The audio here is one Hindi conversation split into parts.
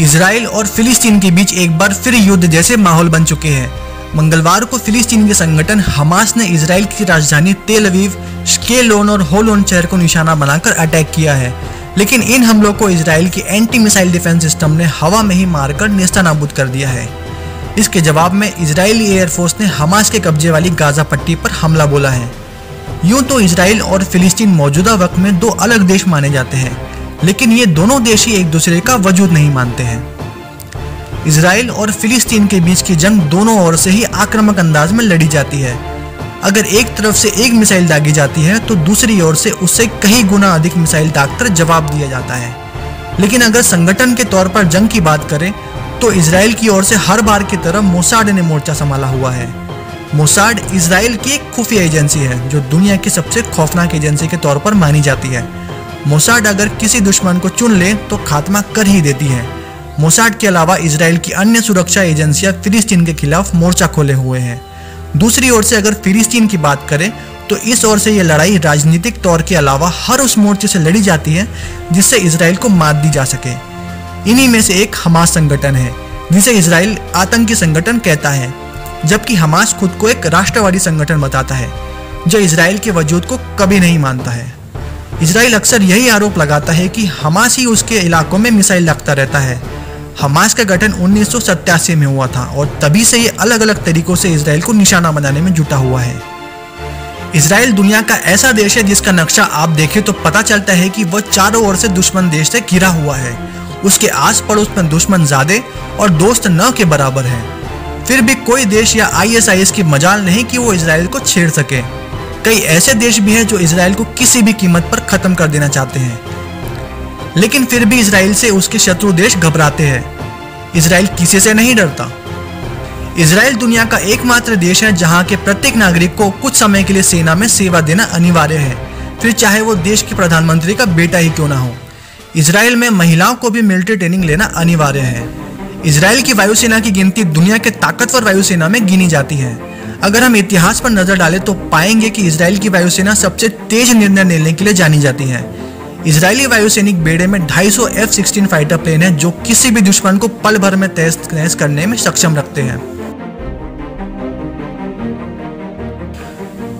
इजराइल और फिलिस्तीन के बीच एक बार फिर युद्ध जैसे माहौल बन चुके हैं। मंगलवार को फिलिस्तीन के संगठन हमास ने इजराइल की राजधानी तेल अवीव, श्केलोन और होलोन शहर को निशाना बनाकर अटैक किया है, लेकिन इन हमलों को इजराइल की एंटी मिसाइल डिफेंस सिस्टम ने हवा में ही मारकर नेस्तनाबूद कर दिया है। इसके जवाब में इजरायली एयरफोर्स ने हमास के कब्जे वाली गाजा पट्टी पर हमला बोला है। यूं तो इजराइल और फिलिस्तीन मौजूदा वक्त में दो अलग देश माने जाते हैं, लेकिन ये दोनों देश ही एक दूसरे का वजूद नहीं मानते हैं। इजराइल और फिलिस्तीन के बीच की जंग दोनों ओर से ही आक्रामक अंदाज में लड़ी जाती है। अगर एक तरफ से एक मिसाइल दागी जाती है तो दूसरी ओर से उससे कई गुना अधिक मिसाइल दागकर जवाब दिया जाता है। लेकिन अगर संगठन के तौर पर जंग की बात करें तो इजराइल की ओर से हर बार की तरह मोसाड ने मोर्चा संभाला हुआ है। मोसाड इजराइल की एक खुफिया एजेंसी है जो दुनिया की सबसे खौफनाक एजेंसी के तौर पर मानी जाती है। मोसाड अगर किसी दुश्मन को चुन ले तो खात्मा कर ही देती है। मोसाड के अलावा इजराइल की अन्य सुरक्षा एजेंसियां फिलिस्तीन के खिलाफ मोर्चा खोले हुए हैं। दूसरी ओर से अगर फिलिस्तीन की बात करें तो इस ओर से यह लड़ाई राजनीतिक तौर के अलावा हर उस मोर्चे से लड़ी जाती है जिससे इजराइल को मात दी जा सके। इन्हीं में से एक हमास संगठन है जिसे इजराइल आतंकी संगठन कहता है, जबकि हमास खुद को एक राष्ट्रवादी संगठन बताता है जो इजराइल के वजूद को कभी नहीं मानता है। इजराइल अक्सर यही आरोप लगाता है कि हमास ही उसके इलाकों में मिसाइल लगता रहता है। हमास का गठन 1987 में हुआ था और तभी से ये अलग अलग तरीकों से इजराइल को निशाना बनाने में जुटा हुआ है। इजराइल दुनिया का ऐसा देश है जिसका नक्शा आप देखें तो पता चलता है कि वह चारों ओर से दुश्मन देश से घिरा हुआ है। उसके आस पड़ोस में दुश्मन ज़्यादा और दोस्त न के बराबर है। फिर भी कोई देश या ISIS की मजाल नहीं कि वो इजराइल को छेड़ सके। कई ऐसे देश भी हैं जो इजराइल को किसी भी कीमत पर खत्म कर देना चाहते हैं, लेकिन फिर भी इजराइल से उसके शत्रु देश घबराते हैं। इजराइल किसी से नहीं डरता। इजराइल दुनिया का एकमात्र देश है जहां के प्रत्येक नागरिक को कुछ समय के लिए सेना में सेवा देना अनिवार्य है, फिर चाहे वो देश के प्रधानमंत्री का बेटा ही क्यों ना हो। इजराइल में महिलाओं को भी मिलिट्री ट्रेनिंग लेना अनिवार्य है। इजराइल की वायुसेना की गिनती दुनिया के ताकतवर वायुसेना में गिनी जाती है। अगर हम इतिहास पर नजर डालें तो पाएंगे कि इजराइल की वायुसेना सबसे तेज निर्णय लेने के लिए जानी जाती है। इजरायली वायुसैनिक बेड़े में 250 F-16 फाइटर प्लेन है जो किसी भी दुश्मन को पल भर में तहस नहस करने में सक्षम रखते हैं।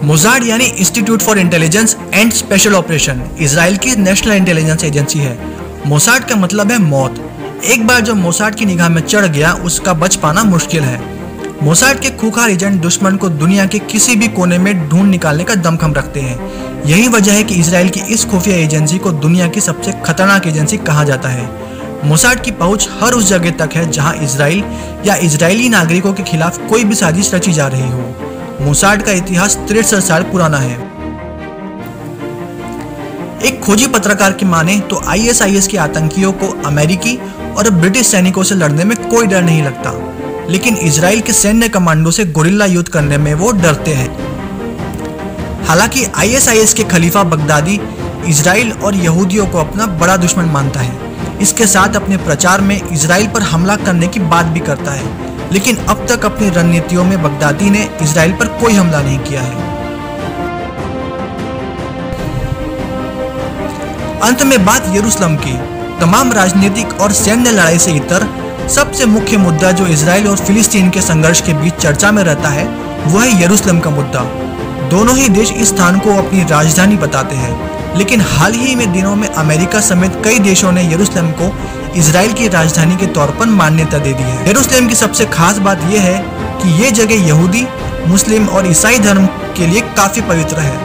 मोसाड यानी institute for intelligence and special operation Israel की नेशनल इंटेलिजेंस एजेंसी है। मोसाड का मतलब है मौत। एक बार जो मोसाड की निगाह में चढ़ गया उसका बच पाना मुश्किल है। मोसाड के खूंखार एजेंट दुश्मन को दुनिया के किसी भी कोने में ढूंढ निकालने का दमखम रखते हैं। यही वजह है कि इजराइल की इस खुफिया एजेंसी को दुनिया की सबसे खतरनाक एजेंसी कहा जाता है। मोसाड की पहुंच हर उस जगह तक है जहां इजराइल या इजरायली नागरिकों के खिलाफ कोई भी साजिश रची जा रही हो। मोसाड का इतिहास 63 साल पुराना है। एक खोजी पत्रकार की माने तो ISIS के आतंकियों को अमेरिकी और ब्रिटिश सैनिकों से लड़ने में कोई डर नहीं लगता, लेकिन इजराइल के सैन्य कमांडो से गुरिल्ला युद्ध करने में वो डरते हैं। हालांकि ISIS के खलीफा बगदादी इजराइल और यहूदियों को अपना बड़ा दुश्मन मानता है। इसके साथ अपने प्रचार में इजराइल पर हमला करने की बात भी करता है, लेकिन अब तक अपनी रणनीतियों में बगदादी ने इजराइल पर कोई हमला नहीं किया है। अंत में बात यरूशलेम की। तमाम राजनीतिक और सैन्य लड़ाई से इतर सबसे मुख्य मुद्दा जो इजराइल और फिलिस्तीन के संघर्ष के बीच चर्चा में रहता है वह है यरूशलेम का मुद्दा। दोनों ही देश इस स्थान को अपनी राजधानी बताते हैं, लेकिन हाल ही में दिनों में अमेरिका समेत कई देशों ने यरूशलेम को इजराइल की राजधानी के तौर पर मान्यता दे दी है। यरूशलेम की सबसे खास बात यह है कि ये जगह यहूदी, मुस्लिम और ईसाई धर्म के लिए काफी पवित्र है।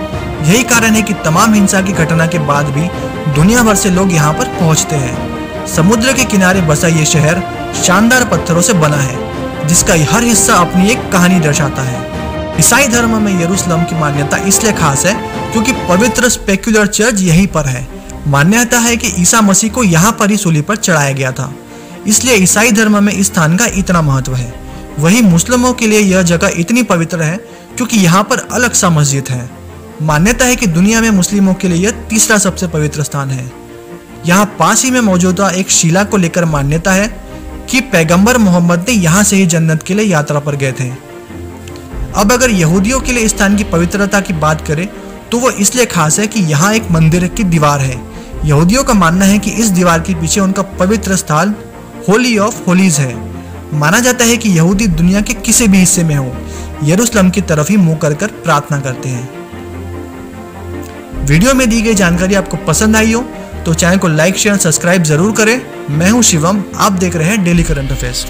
यही कारण है कि तमाम हिंसा की घटना के बाद भी दुनिया भर से लोग यहाँ पर पहुँचते हैं। समुद्र के किनारे बसा ये शहर शानदार पत्थरों से बना है जिसका हर हिस्सा अपनी एक कहानी दर्शाता है। ईसाई धर्म में यरूशलेम की मान्यता इसलिए खास है क्योंकि पवित्र स्पेक्युलर चर्च यहीं पर है। मान्यता है कि ईसा मसीह को यहाँ पर ही सूली पर चढ़ाया गया था, इसलिए ईसाई धर्म में इस स्थान का इतना महत्व है। वहीं मुस्लिमों के लिए यह जगह इतनी पवित्र है क्योंकि यहाँ पर अलग सा मस्जिद है। मान्यता है कि दुनिया में मुस्लिमों के लिए यह तीसरा सबसे पवित्र स्थान है। यहाँ पास ही में मौजूदा एक शिला को लेकर मान्यता है कि पैगंबर मोहम्मद ने यहाँ से ही जन्नत के लिए यात्रा पर गए थे। अब अगर यहूदियों के लिए इस स्थान की पवित्रता की बात करें तो वो इसलिए खास है कि यहाँ एक मंदिर की दीवार है। यहूदियों का मानना है कि इस दीवार के पीछे उनका पवित्र स्थल होली ऑफ होलीज है। माना जाता है कि यहूदी दुनिया के किसी भी हिस्से में हो, यरूशलेम की तरफ ही मुंह कर प्रार्थना करते हैं। वीडियो में दी गई जानकारी आपको पसंद आई हो तो चैनल को लाइक शेयर सब्सक्राइब जरूर करें। मैं हूं शिवम, आप देख रहे हैं डेली करंट अफेयर्स।